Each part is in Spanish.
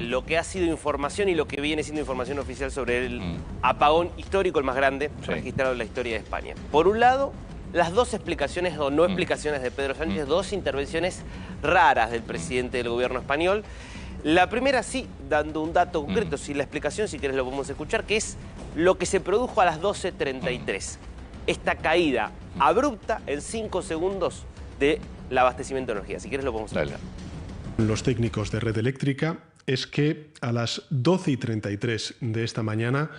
lo que ha sido información y lo que viene siendo información oficial sobre el apagón histórico, el más grande registrado en la historia de España. Por un lado, las dos explicaciones o no explicaciones de Pedro Sánchez, dos intervenciones raras del presidente del gobierno español. La primera sí, dando un dato concreto, si la explicación, si querés lo podemos escuchar, que es lo que se produjo a las 12:33. Esta caída abrupta en 5 segundos del abastecimiento de energía. Si quieres lo podemos escuchar. Los técnicos de Red Eléctrica es que a las 12:33 de esta mañana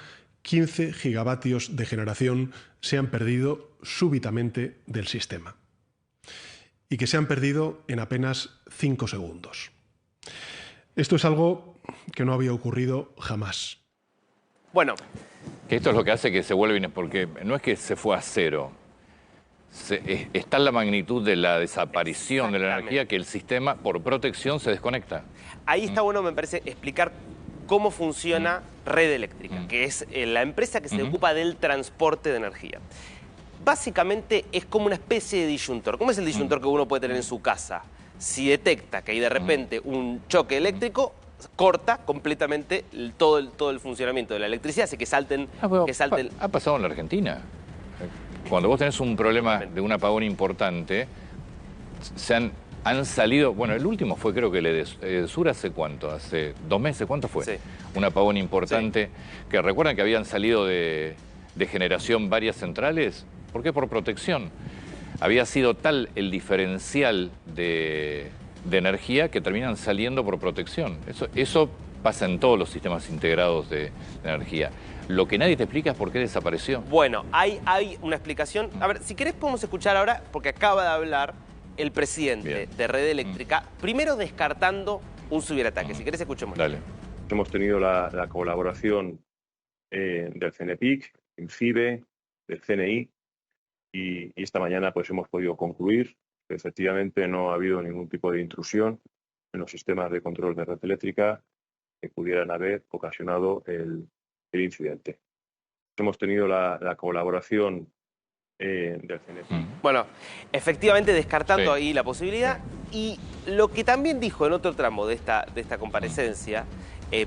15 gigavatios de generación se han perdido súbitamente del sistema y que se han perdido en apenas 5 segundos. Esto es algo que no había ocurrido jamás. Bueno, que esto es lo que hace que se vuelva, porque no es que se fue a cero. Está la magnitud de la desaparición de la energía que el sistema, por protección, se desconecta. Ahí está bueno, me parece, explicar cómo funciona Red Eléctrica, que es la empresa que se ocupa del transporte de energía. Básicamente es como una especie de disyuntor. ¿Cómo es el disyuntor que uno puede tener en su casa? Si detecta que hay de repente un choque eléctrico, corta completamente todo el funcionamiento de la electricidad, hace que salten... Ha pasado en la Argentina. Cuando vos tenés un problema de un apagón importante, han salido... Bueno, el último fue, creo que el Edesur hace ¿cuánto? Hace 2 meses, ¿cuánto fue? Sí. Un apagón importante, que recuerdan que habían salido de generación varias centrales. ¿Por qué? Por protección. Había sido tal el diferencial de energía que terminan saliendo por protección. Eso pasa en todos los sistemas integrados de energía. Lo que nadie te explica es por qué desapareció. Bueno, hay una explicación. A ver, si querés podemos escuchar ahora, porque acaba de hablar el presidente de Red Eléctrica, primero descartando un ciberataque. Si querés escuchemos. Dale. Hemos tenido la colaboración del CNPIC, INCIBE, del CNI, y esta mañana pues hemos podido concluir que efectivamente no ha habido ningún tipo de intrusión en los sistemas de control de Red Eléctrica que pudieran haber ocasionado el incidente. Hemos tenido la colaboración del CNPIC. Bueno, efectivamente descartando ahí la posibilidad. Y lo que también dijo en otro tramo de esta comparecencia,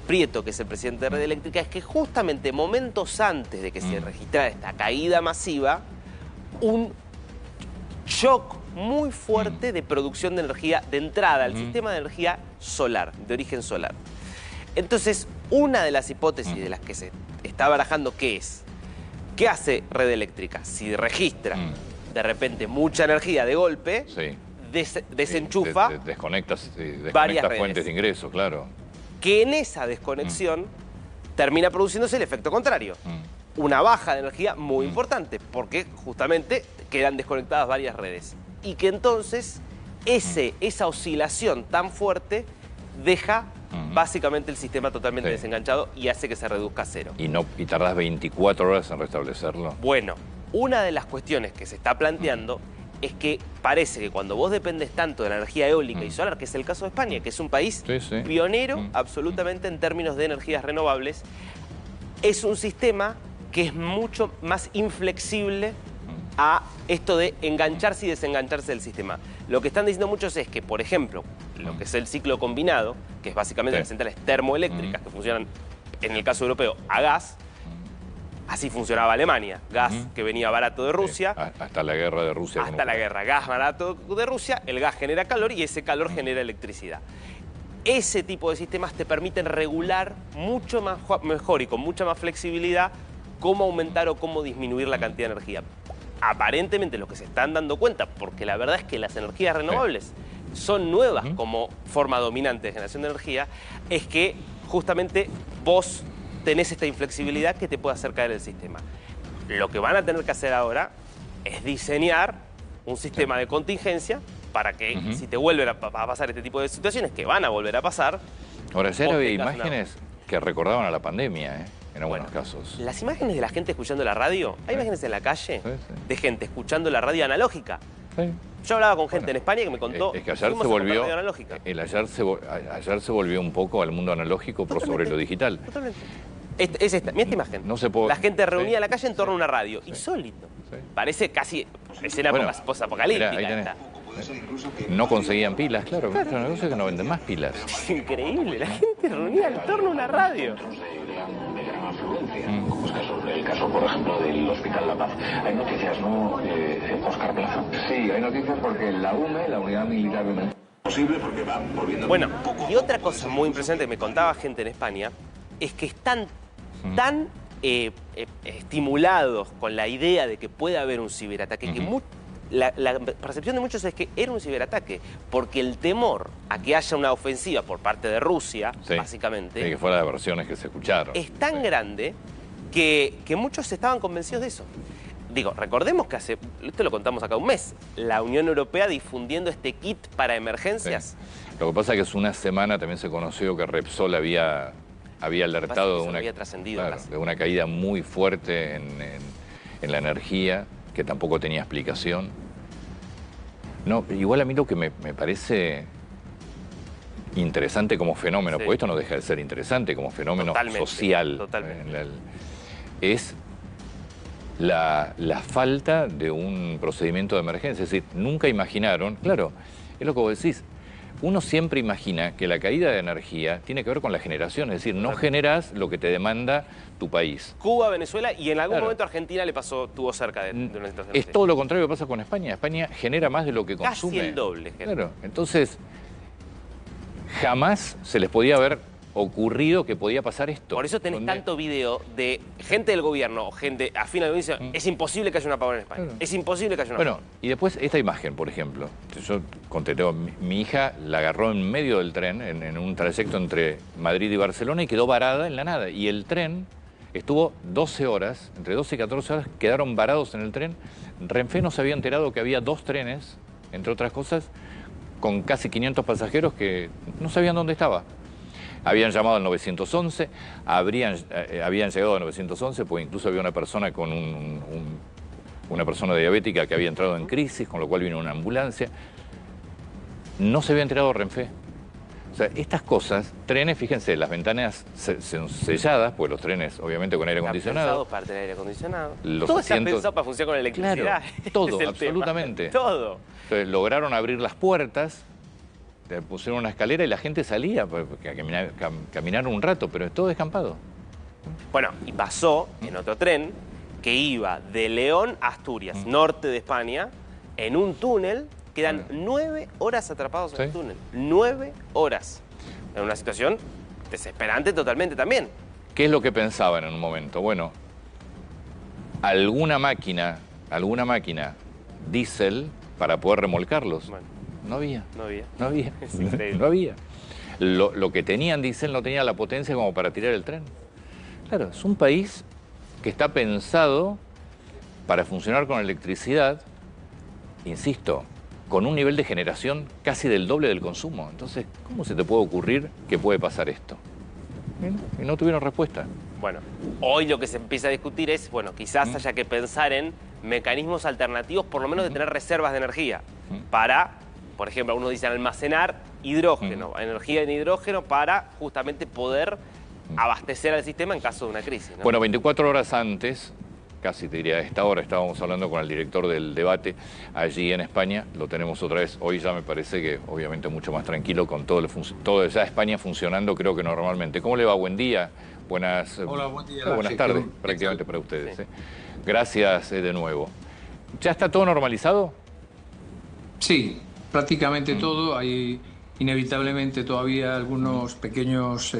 Prieto, que es el presidente de Red Eléctrica, es que justamente momentos antes de que se registrara esta caída masiva, un shock muy fuerte de producción de energía de entrada al sistema de energía solar, de origen solar. Entonces, una de las hipótesis de las que se está barajando, ¿qué hace Red Eléctrica? Si registra de repente mucha energía de golpe, desenchufa desconectas varias redes. Fuentes de ingreso, claro. Que en esa desconexión termina produciéndose el efecto contrario. Una baja de energía muy importante, porque justamente quedan desconectadas varias redes. Y que entonces esa oscilación tan fuerte deja básicamente el sistema totalmente desenganchado y hace que se reduzca a cero. Y tardás 24 horas en restablecerlo. Bueno, una de las cuestiones que se está planteando es que parece que cuando vos dependes tanto de la energía eólica y solar, que es el caso de España, que es un país pionero absolutamente en términos de energías renovables, es un sistema que es mucho más inflexible a esto de engancharse y desengancharse del sistema. Lo que están diciendo muchos es que, por ejemplo, lo que es el ciclo combinado, que es básicamente las centrales termoeléctricas que funcionan, en el caso europeo, a gas, así funcionaba Alemania. Gas que venía barato de Rusia. Hasta la guerra de Rusia. Hasta la guerra. Gas barato de Rusia, el gas genera calor y ese calor genera electricidad. Ese tipo de sistemas te permiten regular mucho mejor y con mucha más flexibilidad cómo aumentar o cómo disminuir la cantidad de energía. Aparentemente lo que se están dando cuenta, porque la verdad es que las energías renovables son nuevas como forma dominante de generación de energía, es que justamente vos tenés esta inflexibilidad que te puede hacer caer el sistema. Lo que van a tener que hacer ahora es diseñar un sistema de contingencia para que si te vuelven a pasar este tipo de situaciones, que van a volver a pasar... Ahora, ya había imágenes que recordaban a la pandemia, en algunos casos. Las imágenes de la gente escuchando la radio, hay imágenes en la calle de gente escuchando la radio analógica. Yo hablaba con gente en España que me contó... Es que ayer se volvió... Ayer se volvió un poco al mundo analógico por sobre lo digital. Totalmente. Mira esta imagen. No se puede... La gente reunida en la calle en torno a una radio. Insólito. Parece casi escena post-apocalíptica. No conseguían pilas, claro. Es un negocio que no venden más pilas. Es increíble, la gente reunida en torno a una radio. Como es el caso, por ejemplo, del Hospital La Paz. Hay noticias, ¿no, Óscar Plaza? Sí, hay noticias porque la UME, la Unidad Militar de posible porque va volviendo. Bueno, y otra cosa muy impresionante que me contaba gente en España es que están tan estimulados con la idea de que puede haber un ciberataque que la percepción de muchos es que era un ciberataque, porque el temor a que haya una ofensiva por parte de Rusia, básicamente, que fuera de versiones que se escucharon, es tan grande que muchos estaban convencidos de eso. Digo, recordemos que esto lo contamos acá un mes, la Unión Europea difundiendo este kit para emergencias. Sí. Lo que pasa es que hace una semana también se conoció que Repsol había alertado de una caída muy fuerte en la energía, que tampoco tenía explicación. No, igual a mí lo que me parece interesante como fenómeno, porque esto no deja de ser interesante como fenómeno social, es la falta de un procedimiento de emergencia. Es decir, nunca imaginaron, claro, es lo que vos decís, uno siempre imagina que la caída de energía tiene que ver con la generación, es decir, no generás lo que te demanda tu país. Cuba, Venezuela y en algún momento Argentina tuvo cerca de una situación así. Es todo lo contrario que pasa con España. España genera más de lo que consume. Casi el doble. Claro, entonces jamás se les podía haber ocurrido que podía pasar esto. Por eso tenés tanto video de gente del gobierno o gente afín al gobierno diciendo es imposible que haya un apagón en España. Claro. Es imposible que haya un apagón. Bueno, y después esta imagen, por ejemplo. Yo conté, mi hija la agarró en medio del tren, en un trayecto entre Madrid y Barcelona, y quedó varada en la nada. Y el tren estuvo 12 horas, entre 12 y 14 horas, quedaron varados en el tren. Renfe no se había enterado que había 2 trenes, entre otras cosas, con casi 500 pasajeros que no sabían dónde estaba. Habían llamado al 911, habían llegado al 911, porque incluso había una persona con una persona diabética que había entrado en crisis, con lo cual vino una ambulancia. No se había enterado Renfe. O sea, estas cosas, trenes, fíjense, las ventanas son selladas, pues los trenes, obviamente, con aire acondicionado. Para tener aire acondicionado. Todo está pensado para funcionar con electricidad. Claro, todo, absolutamente. Todo. Entonces, lograron abrir las puertas, pusieron una escalera y la gente salía a caminar un rato, pero todo descampado. Bueno, y pasó en otro tren que iba de León a Asturias, norte de España, en un túnel. Quedan 9 horas atrapados en el túnel. 9 horas. En una situación desesperante totalmente también. ¿Qué es lo que pensaban en un momento? Bueno, alguna máquina diésel para poder remolcarlos. Bueno, no había. Es increíble. No había. Lo que tenían diésel no tenía la potencia como para tirar el tren. Claro, es un país que está pensado para funcionar con electricidad, insisto, con un nivel de generación casi del doble del consumo. Entonces, ¿cómo se te puede ocurrir que puede pasar esto? Y no tuvieron respuesta. Bueno, hoy lo que se empieza a discutir es, bueno, quizás haya que pensar en mecanismos alternativos, por lo menos de tener reservas de energía, para, por ejemplo, algunos dicen almacenar hidrógeno, energía en hidrógeno, para justamente poder abastecer al sistema en caso de una crisis, ¿no? Bueno, 24 horas antes, casi te diría a esta hora, estábamos hablando con el director del debate allí en España, lo tenemos otra vez, hoy ya me parece que obviamente mucho más tranquilo con todo ya España funcionando, creo que normalmente. ¿Cómo le va? Buen día, Hola, buen día. Buenas tardes prácticamente para ustedes. Sí. Gracias de nuevo. ¿Ya está todo normalizado? Sí, prácticamente todo. Hay inevitablemente todavía algunos pequeños,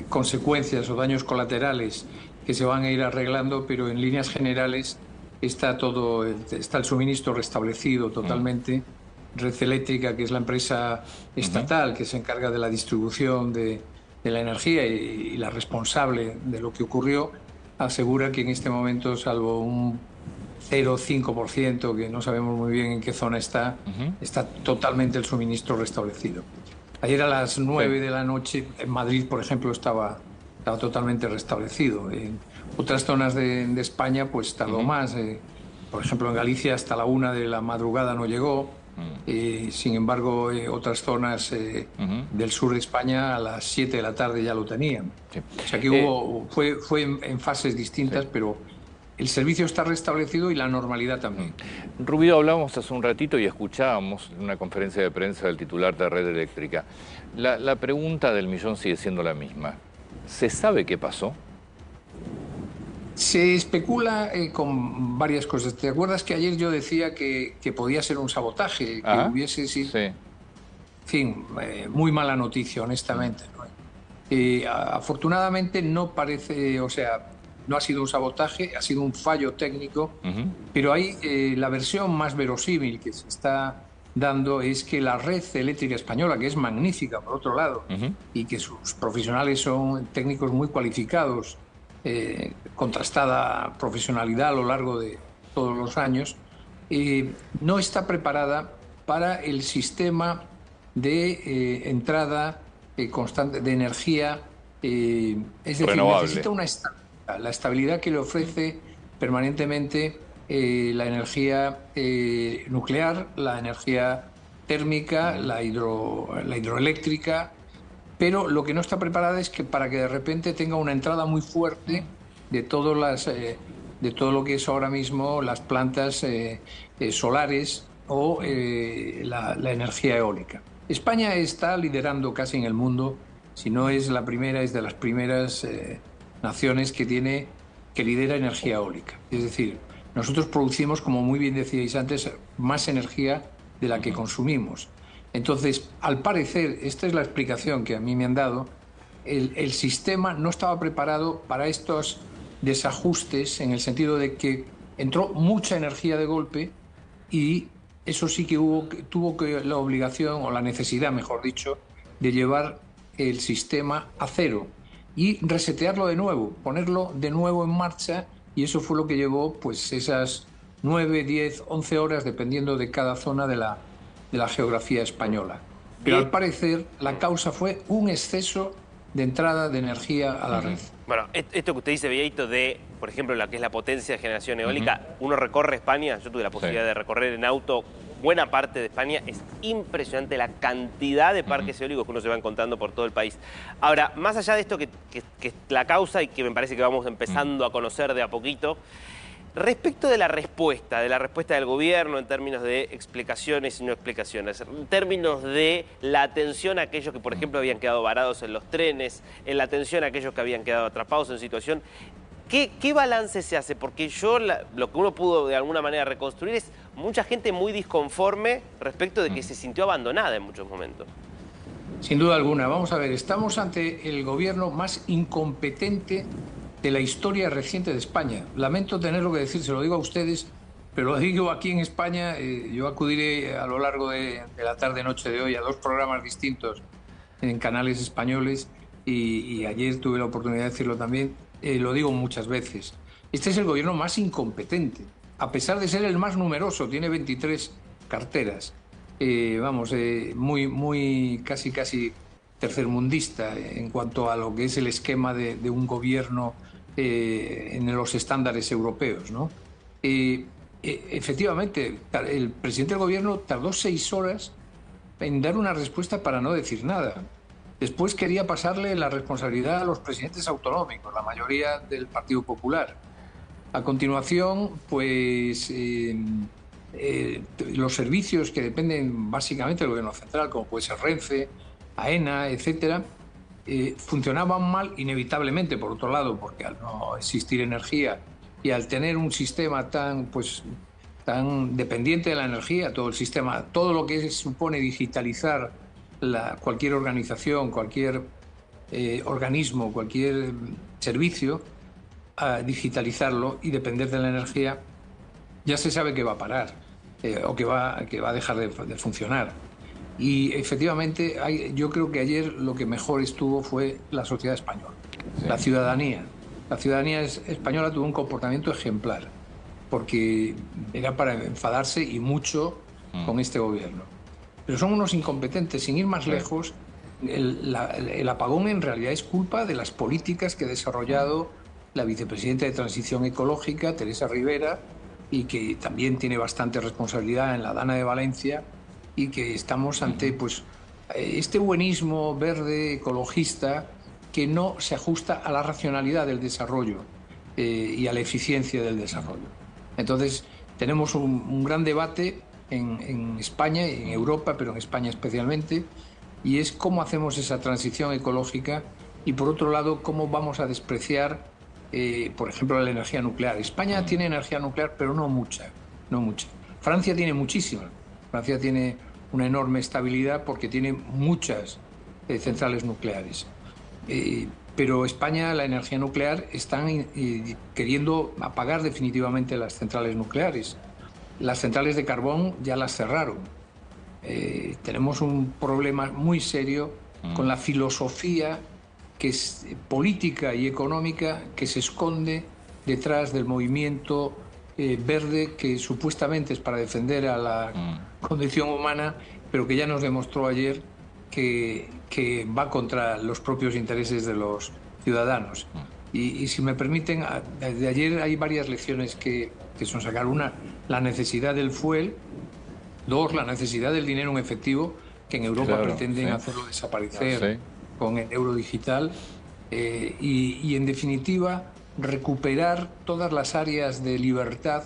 consecuencias o daños colaterales que se van a ir arreglando, pero en líneas generales está el suministro restablecido totalmente. Red Eléctrica, que es la empresa estatal que se encarga de la distribución de la energía y la responsable de lo que ocurrió, asegura que en este momento, salvo un 0,5%, que no sabemos muy bien en qué zona está totalmente el suministro restablecido. Ayer a las 9 de la noche en Madrid, por ejemplo, estaba totalmente restablecido. En otras zonas de España pues tardó más. Por ejemplo, en Galicia hasta la 1 de la madrugada no llegó. Sin embargo, otras zonas del sur de España a las 7 de la tarde ya lo tenían. Sí. O sea que fue en fases distintas, pero el servicio está restablecido y la normalidad también. Rubio, hablábamos hace un ratito y escuchábamos en una conferencia de prensa del titular de Red Eléctrica. La pregunta del millón sigue siendo la misma. ¿Se sabe qué pasó? Se especula con varias cosas. ¿Te acuerdas que ayer yo decía que podía ser un sabotaje? Que hubiese sido... Sí. En fin, muy mala noticia, honestamente, ¿no? Afortunadamente no parece, o sea, no ha sido un sabotaje, ha sido un fallo técnico, pero hay la versión más verosímil que se está dando es que la red eléctrica española, que es magnífica por otro lado, y que sus profesionales son técnicos muy cualificados, contrastada profesionalidad a lo largo de todos los años, no está preparada para el sistema de entrada constante de energía, es decir, renovable. Necesita una estabilidad, la estabilidad que le ofrece permanentemente la energía nuclear, la energía térmica, la hidroeléctrica, pero lo que no está preparada es que para que de repente tenga una entrada muy fuerte de todo lo que es ahora mismo las plantas solares o la energía eólica. España está liderando casi en el mundo, si no es la primera, es de las primeras naciones que lidera energía eólica. Es decir, nosotros producimos, como muy bien decíais antes, más energía de la que consumimos. Entonces, al parecer, esta es la explicación que a mí me han dado, el sistema no estaba preparado para estos desajustes, en el sentido de que entró mucha energía de golpe y eso sí que tuvo la obligación, o la necesidad, mejor dicho, de llevar el sistema a cero y resetearlo de nuevo, ponerlo de nuevo en marcha, y eso fue lo que llevó pues esas 9, 10, 11 horas, dependiendo de cada zona de la geografía española. Pero al parecer la causa fue un exceso de entrada de energía a la red. Bueno, esto que usted dice, Vieito, de, por ejemplo, la que es la potencia de generación eólica, uno recorre España, yo tuve la posibilidad de recorrer en auto buena parte de España, es impresionante la cantidad de parques eólicos que uno se va encontrando por todo el país. Ahora, más allá de esto que es la causa y que me parece que vamos empezando a conocer de a poquito, respecto de la respuesta del gobierno en términos de explicaciones y no explicaciones, en términos de la atención a aquellos que, por ejemplo, habían quedado varados en los trenes, en la atención a aquellos que habían quedado atrapados en situación, ¿qué balance se hace? Porque lo que uno pudo de alguna manera reconstruir es mucha gente muy disconforme respecto de que se sintió abandonada en muchos momentos. Sin duda alguna. Vamos a ver, estamos ante el gobierno más incompetente de la historia reciente de España. Lamento tenerlo que decir, se lo digo a ustedes, pero lo digo aquí en España. Yo acudiré a lo largo de la tarde-noche de hoy a 2 programas distintos en canales españoles y ayer tuve la oportunidad de decirlo también. Lo digo muchas veces. Este es el gobierno más incompetente, a pesar de ser el más numeroso, tiene 23 carteras. Muy casi tercermundista en cuanto a lo que es el esquema de un gobierno en los estándares europeos, ¿no? Efectivamente, el presidente del gobierno tardó 6 horas en dar una respuesta para no decir nada. Después quería pasarle la responsabilidad a los presidentes autonómicos, la mayoría del Partido Popular. A continuación, pues los servicios que dependen básicamente del gobierno central, como puede ser Renfe, AENA, etcétera, funcionaban mal inevitablemente, por otro lado, porque al no existir energía y al tener un sistema tan dependiente de la energía, todo el sistema, todo lo que supone digitalizar cualquier organización, cualquier organismo, cualquier servicio, a digitalizarlo y depender de la energía, ya se sabe que va a parar o que va a dejar de funcionar. Y efectivamente, yo creo que ayer lo que mejor estuvo fue la sociedad española, la ciudadanía. La ciudadanía española tuvo un comportamiento ejemplar, porque era para enfadarse y mucho con este gobierno. Pero son unos incompetentes. Sin ir más lejos, el apagón en realidad es culpa de las políticas que ha desarrollado la vicepresidenta de Transición Ecológica, Teresa Rivera, y que también tiene bastante responsabilidad en la Dana de Valencia, y que estamos ante pues este buenismo verde ecologista que no se ajusta a la racionalidad del desarrollo. y a la eficiencia del desarrollo. Entonces, tenemos un gran debate en España y en Europa, pero en España especialmente, y es cómo hacemos esa transición ecológica y, por otro lado, cómo vamos a despreciar, por ejemplo, la energía nuclear. España tiene energía nuclear, pero no mucha, no mucha. Francia tiene muchísima. Francia tiene una enorme estabilidad porque tiene muchas centrales nucleares. Pero España, la energía nuclear, están queriendo apagar definitivamente las centrales nucleares. Las centrales de carbón ya las cerraron. Tenemos un problema muy serio con la filosofía que es política y económica que se esconde detrás del movimiento verde, que supuestamente es para defender a la condición humana, pero que ya nos demostró ayer que va contra los propios intereses de los ciudadanos. Y si me permiten, de ayer hay varias lecciones que son sacar. Una, la necesidad del fuel. Dos, la necesidad del dinero en efectivo, que en Europa pretenden hacerlo desaparecer con el euro digital. Y en definitiva, recuperar todas las áreas de libertad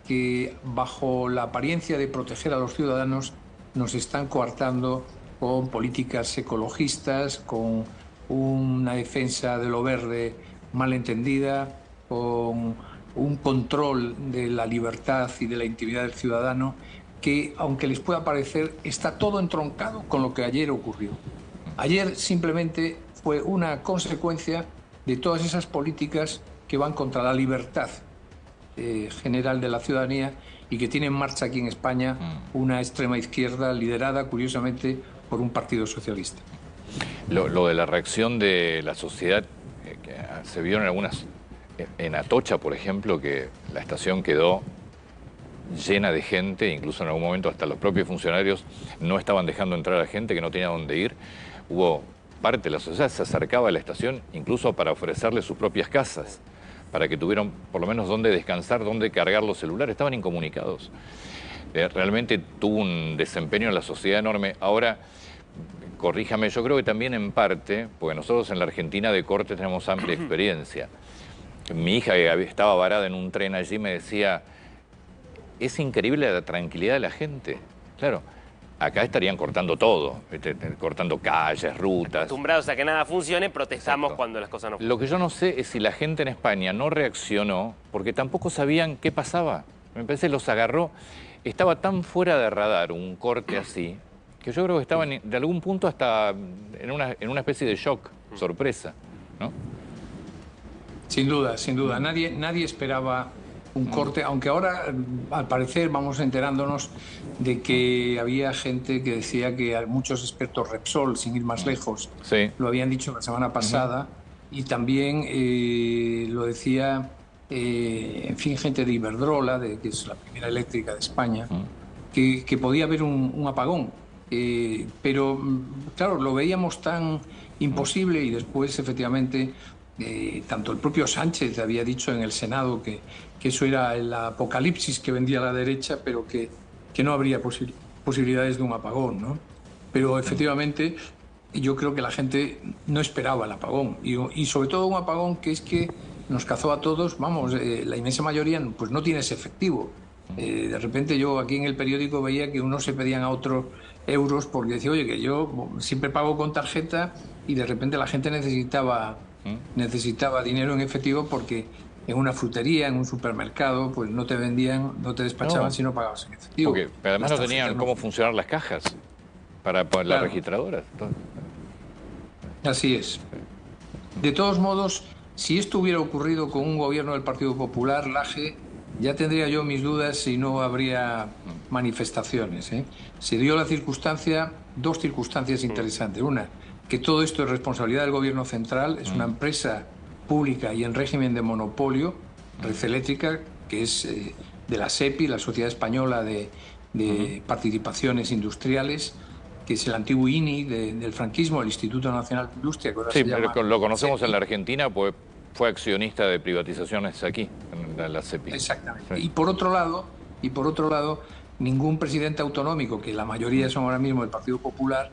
que, bajo la apariencia de proteger a los ciudadanos, nos están coartando con políticas ecologistas, con una defensa de lo verde mal entendida, con un control de la libertad y de la intimidad del ciudadano, que, aunque les pueda parecer, está todo entroncado con lo que ayer ocurrió. Ayer simplemente fue una consecuencia de todas esas políticas que van contra la libertad general de la ciudadanía y que tiene en marcha aquí en España una extrema izquierda liderada, curiosamente, por un partido socialista. Lo de la reacción de la sociedad, que se vio en Atocha, por ejemplo, que la estación quedó llena de gente, incluso en algún momento hasta los propios funcionarios no estaban dejando entrar a gente que no tenía dónde ir. Hubo parte de la sociedad se acercaba a la estación incluso para ofrecerles sus propias casas, para que tuvieran por lo menos dónde descansar, dónde cargar los celulares. Estaban incomunicados. Realmente tuvo un desempeño en la sociedad enorme. Ahora, corríjame, yo creo que también en parte, porque nosotros en la Argentina de corte tenemos amplia experiencia. Mi hija, que estaba varada en un tren allí, me decía: es increíble la tranquilidad de la gente. Claro, acá estarían cortando todo, cortando calles, rutas. Acostumbrados a que nada funcione, protestamos Exacto. cuando las cosas no funcionan. Lo que yo no sé es si la gente en España no reaccionó porque tampoco sabían qué pasaba. Me parece que los agarró. Estaba tan fuera de radar un corte así, que yo creo que estaban de algún punto hasta en una especie de shock, sorpresa, ¿no? Sin duda, sin duda. Nadie esperaba un corte, aunque ahora, al parecer, vamos enterándonos de que había gente que decía que muchos expertos Repsol, sin ir más lejos, lo habían dicho la semana pasada, y también lo decía, en fin, gente de Iberdrola, que es la primera eléctrica de España, que podía haber un apagón. Pero, claro, lo veíamos tan imposible y después, efectivamente, tanto el propio Sánchez había dicho en el Senado que eso era el apocalipsis que vendía la derecha, pero que no habría posibilidades de un apagón, ¿no? Pero efectivamente yo creo que la gente no esperaba el apagón y sobre todo un apagón que es que nos cazó a todos, vamos, la inmensa mayoría pues no tiene ese efectivo. De repente yo aquí en el periódico veía que unos se pedían a otros euros porque decía, oye, que yo siempre pago con tarjeta, y de repente la gente necesitaba dinero en efectivo porque en una frutería, en un supermercado, pues no te vendían, no te despachaban si no pagabas en efectivo. Porque además no tenían cómo funcionar las cajas para las registradoras. Así es. De todos modos, si esto hubiera ocurrido con un gobierno del Partido Popular, Laje, ya tendría yo mis dudas si no habría manifestaciones. Se dio dos circunstancias interesantes. Una, que todo esto es responsabilidad del gobierno central, es una empresa pública y en régimen de monopolio, Red Eléctrica, que es de la SEPI, la Sociedad Española de Participaciones Industriales, que es el antiguo INI del franquismo, el Instituto Nacional de Industria. Que ahora se llama lo conocemos SEPI. en la Argentina, pues fue accionista de privatizaciones aquí, en la SEPI. Exactamente. Sí. Y por otro lado, ningún presidente autonómico, que la mayoría son ahora mismo del Partido Popular,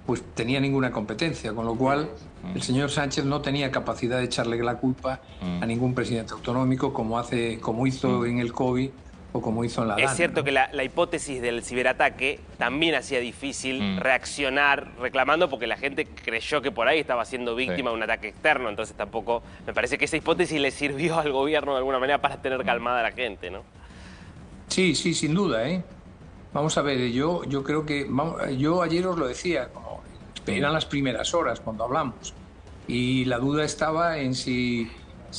pues tenía ninguna competencia, con lo cual el señor Sánchez no tenía capacidad de echarle la culpa a ningún presidente autonómico como hizo en el COVID o como hizo en la DANA. Es cierto, ¿no? que la hipótesis del ciberataque también hacía difícil reaccionar reclamando, porque la gente creyó que por ahí estaba siendo víctima de un ataque externo, entonces tampoco... Me parece que esa hipótesis le sirvió al gobierno de alguna manera para tener calmada a la gente, ¿no? Sí, sí, sin duda, ¿eh? Vamos a ver, yo creo que... yo ayer os lo decía, como eran las primeras horas cuando hablamos, y la duda estaba en si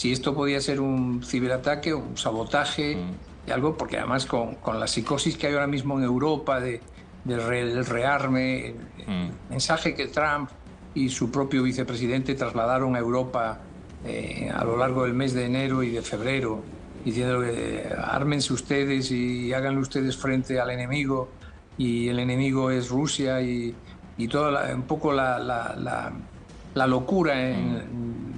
esto podía ser un ciberataque o un sabotaje, y algo, porque además con la psicosis que hay ahora mismo en Europa del rearme, el mensaje que Trump y su propio vicepresidente trasladaron a Europa a lo largo del mes de enero y de febrero, diciendo que ármense ustedes y háganle ustedes frente al enemigo, y el enemigo es Rusia, y toda un poco la locura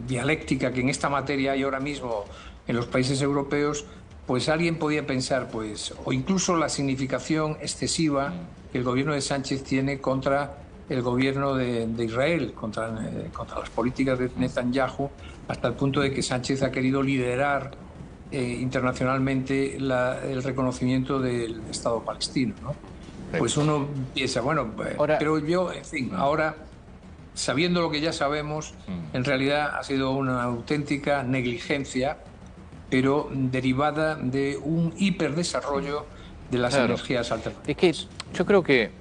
dialéctica que en esta materia hay ahora mismo en los países europeos, pues alguien podía pensar, pues, o incluso la significación excesiva que el gobierno de Sánchez tiene contra el gobierno de Israel, contra las políticas de Netanyahu, hasta el punto de que Sánchez ha querido liderar internacionalmente el reconocimiento del Estado palestino, ¿no? Pues uno piensa, bueno, pero yo, en fin, ahora, sabiendo lo que ya sabemos, en realidad ha sido una auténtica negligencia, pero derivada de un hiperdesarrollo de las energías alternativas. Es que yo creo que,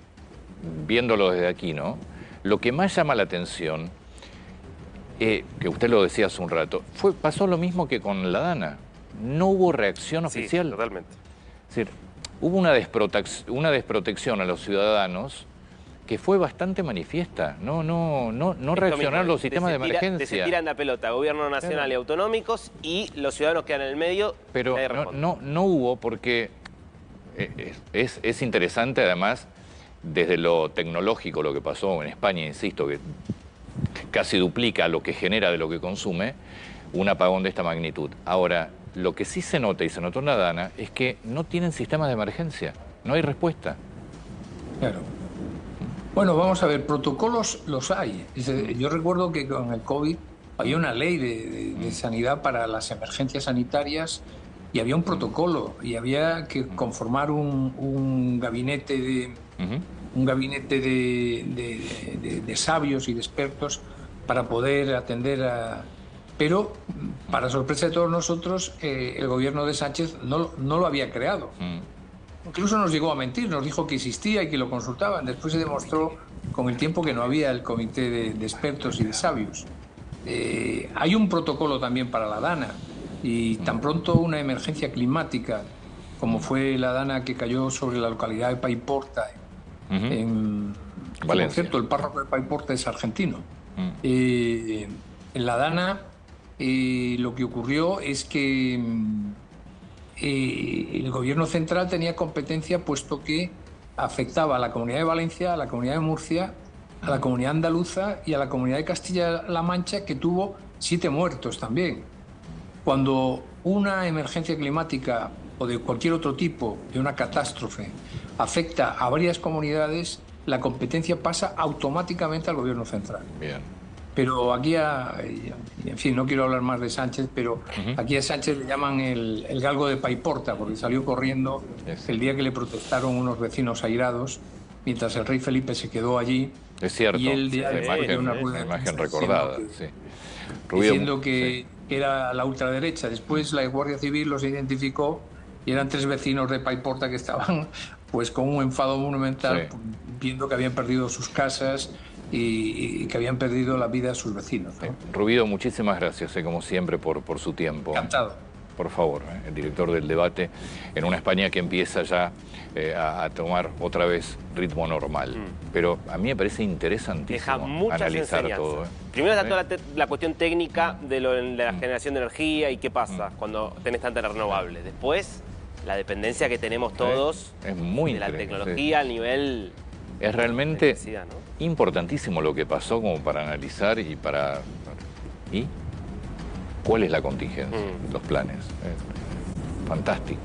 viéndolo desde aquí, ¿no?, lo que más llama la atención, que usted lo decía hace un rato, pasó lo mismo que con la DANA. No hubo reacción oficial. Sí, totalmente. Es decir, hubo una desprotección a los ciudadanos que fue bastante manifiesta. No reaccionaron los sistemas de emergencia. Se tiran la pelota, gobierno nacional y autonómicos, y los ciudadanos quedan en el medio. Pero no hubo, porque es interesante además desde lo tecnológico lo que pasó en España, insisto, que casi duplica lo que genera de lo que consume un apagón de esta magnitud. Ahora, lo que sí se nota, y se notó en la DANA, es que no tienen sistemas de emergencia, no hay respuesta. Claro. Bueno, vamos a ver, protocolos los hay. Yo recuerdo que con el COVID había una ley de sanidad para las emergencias sanitarias, y había un protocolo, y había que conformar un gabinete de sabios y de expertos para poder atender a... Pero, para sorpresa de todos nosotros, el gobierno de Sánchez no lo había creado. Incluso nos llegó a mentir, nos dijo que existía y que lo consultaban. Después se demostró con el tiempo que no había el comité de expertos y de sabios. Hay un protocolo también para la DANA, y tan pronto una emergencia climática, como fue la DANA que cayó sobre la localidad de Paiporta, en Valencia. Por cierto, el párroco de Paiporta es argentino. En la DANA lo que ocurrió es que el gobierno central tenía competencia, puesto que afectaba a la Comunidad de Valencia, a la Comunidad de Murcia, a la Comunidad Andaluza y a la Comunidad de Castilla-La Mancha, que tuvo 7 muertos también. Cuando una emergencia climática o de cualquier otro tipo, de una catástrofe, afecta a varias comunidades, la competencia pasa automáticamente al gobierno central. Bien. Pero aquí, en fin, no quiero hablar más de Sánchez, pero aquí a Sánchez le llaman el galgo de Paiporta, porque salió corriendo el día que le protestaron unos vecinos airados, mientras el rey Felipe se quedó allí. Es cierto, y él dio una imagen recordada, diciendo que era la ultraderecha. Después la Guardia Civil los identificó, y eran 3 vecinos de Paiporta que estaban pues con un enfado monumental, viendo que habían perdido sus casas y que habían perdido la vida a sus vecinos, ¿no? Rubido, muchísimas gracias, como siempre, por su tiempo. Encantado. Por favor, el director del debate, en una España que empieza ya a tomar otra vez ritmo normal. Pero a mí me parece interesantísimo analizar todo. Primero está toda la cuestión técnica de la generación de energía y qué pasa cuando tenés tanta renovable. Después, la dependencia que tenemos todos es muy de la tecnología al nivel... Es realmente ¿no? importantísimo lo que pasó, como para analizar y para... ¿Y cuál es la contingencia? Los planes. Fantástico.